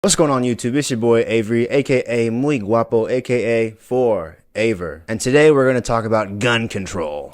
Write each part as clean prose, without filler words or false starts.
What's going on YouTube? It's your boy Avery, aka Muy Guapo, aka 4Aver. And today we're going to talk about gun control.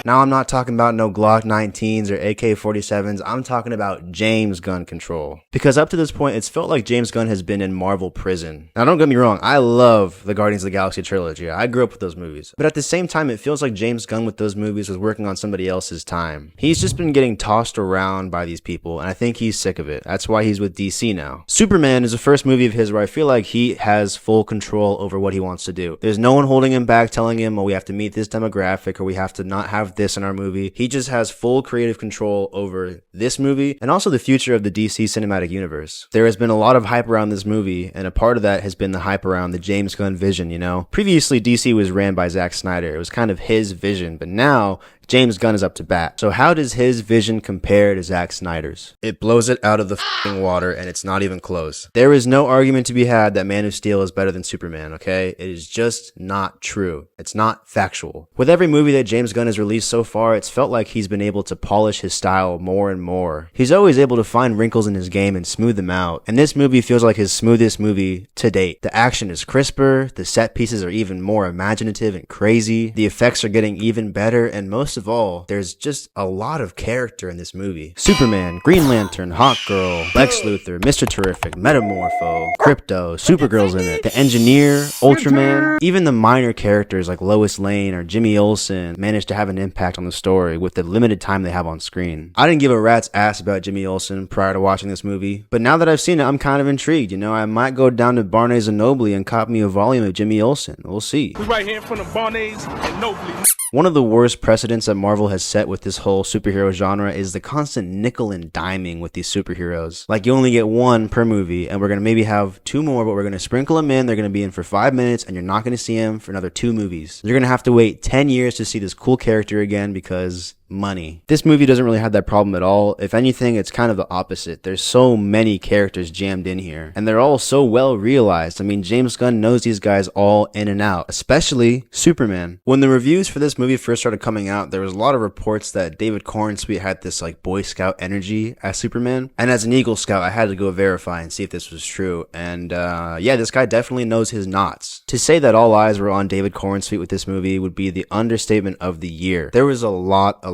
Now I'm not talking about no Glock 19s or AK-47s, I'm talking about James gun control. Because up to this point, it's felt like James Gunn has been in Marvel prison. Now don't get me wrong, I love the Guardians of the Galaxy trilogy, I grew up with those movies. But at the same time, it feels like James Gunn with those movies was working on somebody else's time. He's just been getting tossed around by these people, and I think he's sick of it. That's why he's with DC now. Superman is the first movie of his where I feel like he has full control over what he wants to do. There's no one holding him back telling him, oh, we have to meet this demographic or we have to not have this in our movie. He just has full creative control over this movie and also the future of the DC cinematic universe. There has been a lot of hype around this movie, and a part of that has been the hype around the James Gunn vision, you know? Previously, DC was ran by Zack Snyder. It was kind of his vision, but now James Gunn is up to bat. So how does his vision compare to Zack Snyder's? It blows it out of the f***ing water, and it's not even close. There is no argument to be had that Man of Steel is better than Superman, okay? It is just not true. It's not factual. With every movie that James Gunn has released so far, it's felt like he's been able to polish his style more and more. He's always able to find wrinkles in his game and smooth them out, and this movie feels like his smoothest movie to date. The action is crisper, the set pieces are even more imaginative and crazy, the effects are getting even better, and most of all, there's just a lot of character in this movie. Superman, Green Lantern, Hawkgirl, Lex Luthor, Mr. Terrific, Metamorpho, Crypto, Supergirl's in it, the Engineer, Ultraman, even the minor characters like Lois Lane or Jimmy Olsen managed to have an impact on the story with the limited time they have on screen. I didn't give a rat's ass about Jimmy Olsen prior to watching this movie, but now that I've seen it, I'm kind of intrigued. You know, I might go down to Barnes & Noble and cop me a volume of Jimmy Olsen. We'll see. We're right here in front of Barnes & Noble. One of the worst precedents that Marvel has set with this whole superhero genre is the constant nickel and diming with these superheroes. Like, you only get one per movie, and we're going to maybe have two more, but we're going to sprinkle them in. They're going to be in for 5 minutes, and you're not going to see them for another 2 movies. You're going to have to wait 10 years to see this cool character again because money. This movie doesn't really have that problem at all. If anything, it's kind of the opposite. There's so many characters jammed in here, and they're all so well realized. I mean, James Gunn knows these guys all in and out, especially Superman. When the reviews for this movie first started coming out, there was a lot of reports that David Cornsweet had this like Boy Scout energy as Superman, and as an Eagle Scout, I had to go verify and see if this was true, and yeah, this guy definitely knows his knots. To say that all eyes were on David Cornsweet with this movie would be the understatement of the year. There was a lot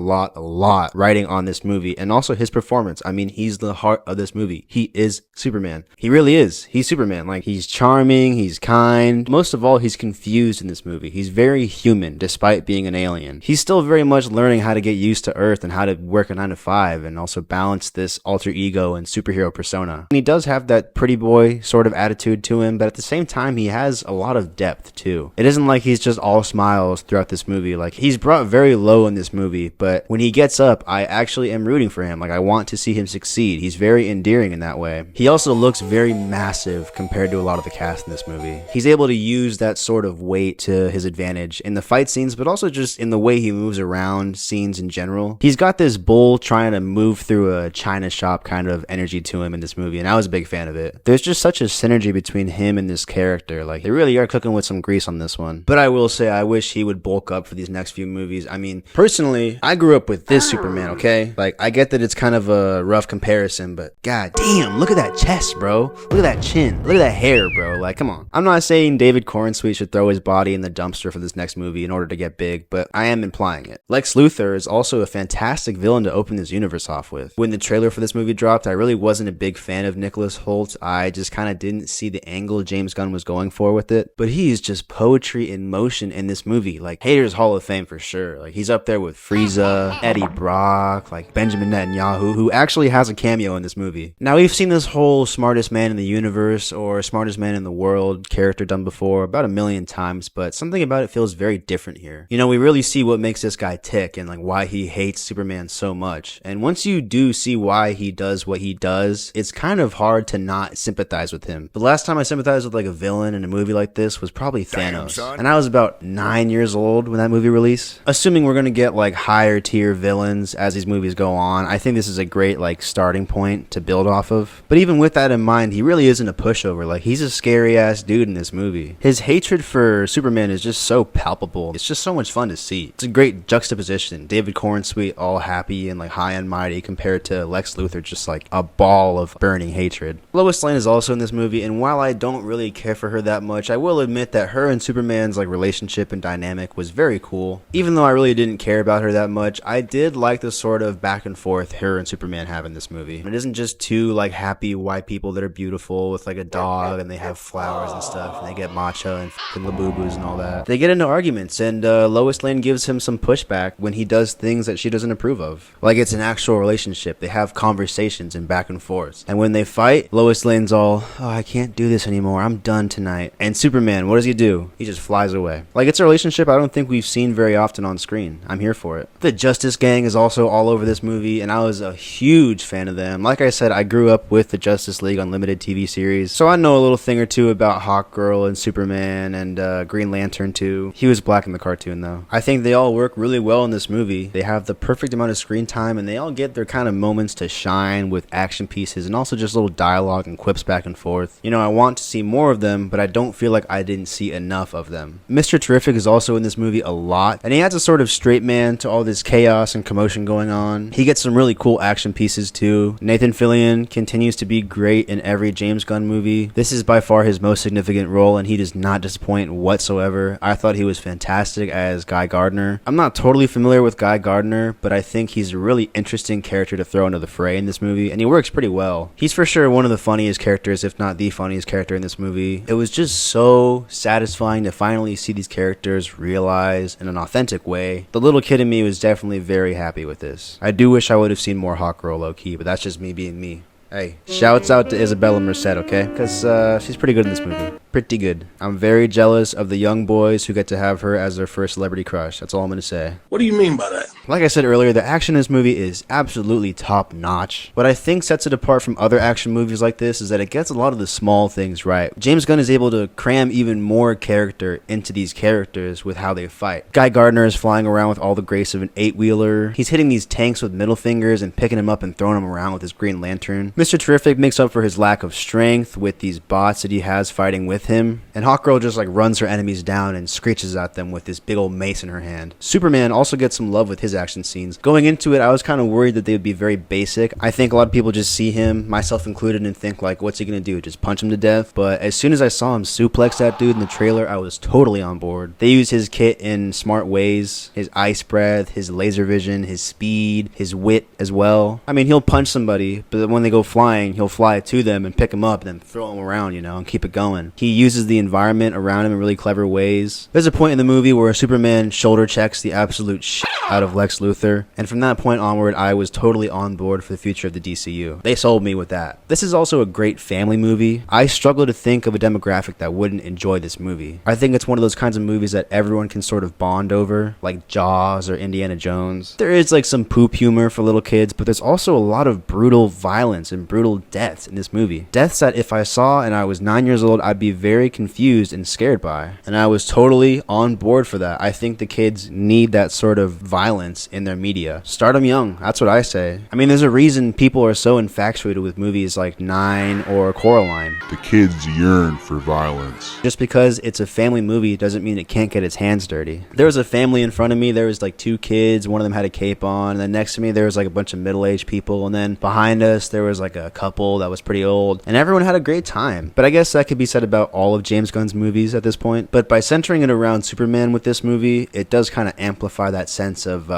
writing on this movie, and also his performance. I mean, he's the heart of this movie. He is Superman. He really is. He's Superman. Like, he's charming, he's kind. Most of all, he's confused in this movie. He's very human, despite being an alien. He's still very much learning how to get used to Earth and how to work a 9 to 5 and also balance this alter ego and superhero persona. And he does have that pretty boy sort of attitude to him, but at the same time, he has a lot of depth too. It isn't like he's just all smiles throughout this movie. Like, he's brought very low in this movie, but when he gets up, I actually am rooting for him. Like, I want to see him succeed. He's very endearing in that way. He also looks very massive compared to a lot of the cast in this movie. He's able to use that sort of weight to his advantage in the fight scenes, but also just in the way he moves around scenes in general. He's got this bull trying to move through a china shop kind of energy to him in this movie, and I was a big fan of it. There's just such a synergy between him and this character. Like, they really are cooking with some grease on this one. But I will say, I wish he would bulk up for these next few movies. I mean, personally, I grew up with this Superman, okay? Like, I get that it's kind of a rough comparison, but god damn, look at that chest, bro. Look at that chin. Look at that hair, bro. Like, come on. I'm not saying David Cornsweet should throw his body in the dumpster for this next movie in order to get big, but I am implying it. Lex Luthor is also a fantastic villain to open this universe off with. When the trailer for this movie dropped, I really wasn't a big fan of Nicholas Hoult. I just kind of didn't see the angle James Gunn was going for with it, but he is just poetry in motion in this movie. Like, Haters Hall of Fame for sure. Like, he's up there with Frieza, Eddie Brock, like Benjamin Netanyahu, who actually has a cameo in this movie. Now, we've seen this whole smartest man in the universe or smartest man in the world character done before about 1,000,000 times, but something about it feels very different here. You know, we really see what makes this guy tick and like why he hates Superman so much. And once you do see why he does what he does, it's kind of hard to not sympathize with him. The last time I sympathized with like a villain in a movie like this was probably Thanos. And I was about 9 years old when that movie released. Assuming we're gonna get like higher tier villains as these movies go on. I think this is a great like starting point to build off of. But even with that in mind, he really isn't a pushover. Like, he's a scary ass dude in this movie. His hatred for Superman is just so palpable. It's just so much fun to see. It's a great juxtaposition. David Cornsweet all happy and like high and mighty compared to Lex Luthor just like a ball of burning hatred. Lois Lane is also in this movie, and while I don't really care for her that much, I will admit that her and Superman's like relationship and dynamic was very cool. Even though I really didn't care about her that much, I did like the sort of back and forth her and Superman have in this movie. It isn't just two like happy white people that are beautiful with like a dog and they have flowers and stuff and they get matcha and fucking laboobos and all that. They get into arguments, and Lois Lane gives him some pushback when he does things that she doesn't approve of. Like, it's an actual relationship. They have conversations and back and forth. And when they fight, Lois Lane's all, oh, I can't do this anymore. I'm done tonight. And Superman, what does he do? He just flies away. Like, it's a relationship I don't think we've seen very often on screen. I'm here for it. The Justice Gang is also all over this movie, and I was a huge fan of them. Like I said, I grew up with the Justice League Unlimited TV series, so I know a little thing or two about Hawkgirl and Superman and Green Lantern too. He was black in the cartoon though. I think they all work really well in this movie. They have the perfect amount of screen time, and they all get their kind of moments to shine with action pieces and also just little dialogue and quips back and forth. You know, I want to see more of them, but I don't feel like I didn't see enough of them. Mr. Terrific is also in this movie a lot, and he adds a sort of straight man to all this chaos and commotion going on. He gets some really cool action pieces too. Nathan Fillion continues to be great in every James Gunn movie. This is by far his most significant role, and he does not disappoint whatsoever. I thought he was fantastic as Guy Gardner. I'm not totally familiar with Guy Gardner, but I think he's a really interesting character to throw into the fray in this movie, and he works pretty well. He's for sure one of the funniest characters, if not the funniest character in this movie. It was just so satisfying to finally see these characters realized in an authentic way. The little kid in me was definitely very happy with this. I do wish I would have seen more Hawkgirl low-key, but that's just me being me. Hey, shouts out to Isabella Merced, okay? Because she's pretty good in this movie. Pretty good. I'm very jealous of the young boys who get to have her as their first celebrity crush. That's all I'm going to say. What do you mean by that? Like I said earlier, the action in this movie is absolutely top-notch. What I think sets it apart from other action movies like this is that it gets a lot of the small things right. James Gunn is able to cram even more character into these characters with how they fight. Guy Gardner is flying around with all the grace of an 8-wheeler. He's hitting these tanks with middle fingers and picking them up and throwing them around with his Green Lantern. Mr. Terrific makes up for his lack of strength with these bots that he has fighting with him. And Hawkgirl just like runs her enemies down and screeches at them with this big old mace in her hand. Superman also gets some love with his action scenes. Going into it, I was kind of worried that they would be very basic. I think a lot of people just see him, myself included, and think like, what's he gonna do? Just punch him to death? But as soon as I saw him suplex that dude in the trailer, I was totally on board. They use his kit in smart ways. His ice breath, his laser vision, his speed, his wit as well. I mean, he'll punch somebody, but when they go flying, he'll fly to them and pick them up and then throw them around, you know, and keep it going. He uses the environment around him in really clever ways. There's a point in the movie where Superman shoulder checks the absolute shit out of Lex Luthor, and from that point onward, I was totally on board for the future of the DCU. They sold me with that. This is also a great family movie. I struggle to think of a demographic that wouldn't enjoy this movie. I think it's one of those kinds of movies that everyone can sort of bond over, like Jaws or Indiana Jones. There is like some poop humor for little kids, but there's also a lot of brutal violence and brutal deaths in this movie. Deaths that if I saw and I was 9 years old, I'd be very confused and scared by. And I was totally on board for that. I think the kids need that sort of violence in their media. Start them young. That's what I say. I mean, there's a reason people are so infatuated with movies like Nine or Coraline. The kids yearn for violence. Just because it's a family movie doesn't mean it can't get its hands dirty. There was a family in front of me. There was like two kids. One of them had a cape on. And then next to me, there was like a bunch of middle-aged people. And then behind us, there was like a couple that was pretty old. And everyone had a great time. But I guess that could be said about all of James Gunn's movies at this point. But by centering it around Superman with this movie, it does kind of amplify that sense of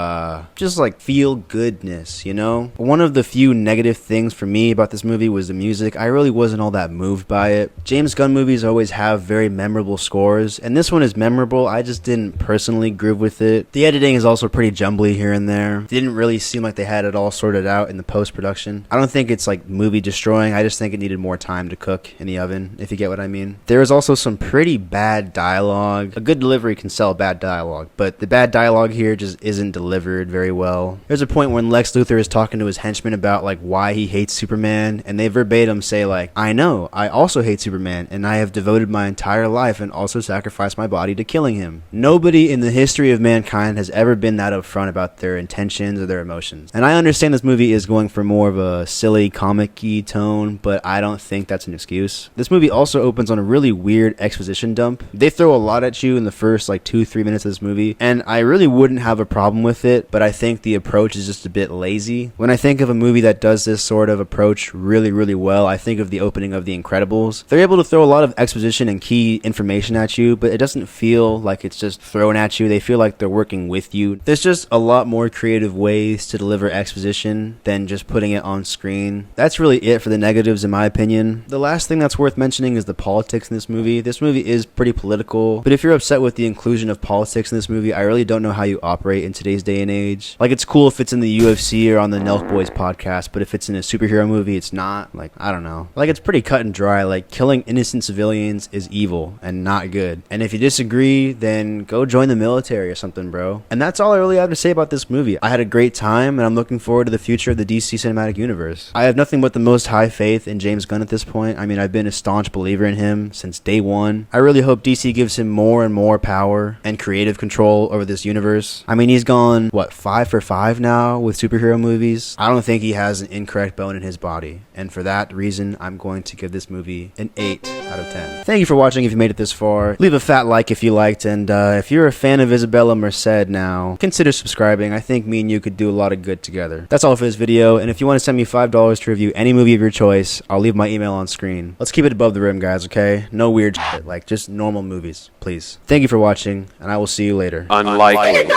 just like feel-goodness, you know? One of the few negative things for me about this movie was the music. I really wasn't all that moved by it. James Gunn movies always have very memorable scores, and this one is memorable. I just didn't personally groove with it. The editing is also pretty jumbly here and there. It didn't really seem like they had it all sorted out in the post-production. I don't think it's like movie destroying. I just think it needed more time to cook in the oven, if you get what I mean. screen. There is also some pretty bad dialogue. A good delivery can sell bad dialogue, but the bad dialogue here just isn't delivered very well. There's a point when Lex Luthor is talking to his henchmen about like why he hates Superman, and they verbatim say like, I know, I also hate Superman, and I have devoted my entire life and also sacrificed my body to killing him. Nobody in the history of mankind has ever been that upfront about their intentions or their emotions. And I understand this movie is going for more of a silly, comic-y tone, but I don't think that's an excuse. This movie also opens on a really weird exposition dump. They throw a lot at you in the first like 2-3 minutes of this movie, and I really wouldn't have a problem with it, but I think the approach is just a bit lazy. When I think of a movie that does this sort of approach really, really well, I think of the opening of The Incredibles. They're able to throw a lot of exposition and key information at you, but it doesn't feel like it's just thrown at you. They feel like they're working with you. There's just a lot more creative ways to deliver exposition than just putting it on screen. That's really it for the negatives in my opinion. The last thing that's worth mentioning is the politics in this movie. This movie is pretty political, but if you're upset with the inclusion of politics in this movie, I really don't know how you operate in today's day and age. Like, it's cool if it's in the UFC or on the Nelk Boys podcast, but if it's in a superhero movie, it's not. Like, I don't know. Like, it's pretty cut and dry. Like, killing innocent civilians is evil and not good. And if you disagree, then go join the military or something, bro. And that's all I really have to say about this movie. I had a great time, and I'm looking forward to the future of the DC Cinematic Universe. I have nothing but the most high faith in James Gunn at this point. I mean, I've been a staunch believer in him since day one. I really hope DC gives him more and more power and creative control over this universe. I mean, he's gone, 5 for 5 now with superhero movies. I don't think he has an incorrect bone in his body. And for that reason, I'm going to give this movie an 8 out of 10. Thank you for watching if you made it this far. Leave a fat like if you liked, and if you're a fan of Isabella Merced now, consider subscribing. I think me and you could do a lot of good together. That's all for this video, and if you want to send me $5 to review any movie of your choice, I'll leave my email on screen. Let's keep it above the rim, guys, okay? No weird shit, like just normal movies, please. Thank you for watching, and I will see you later. Unlikely.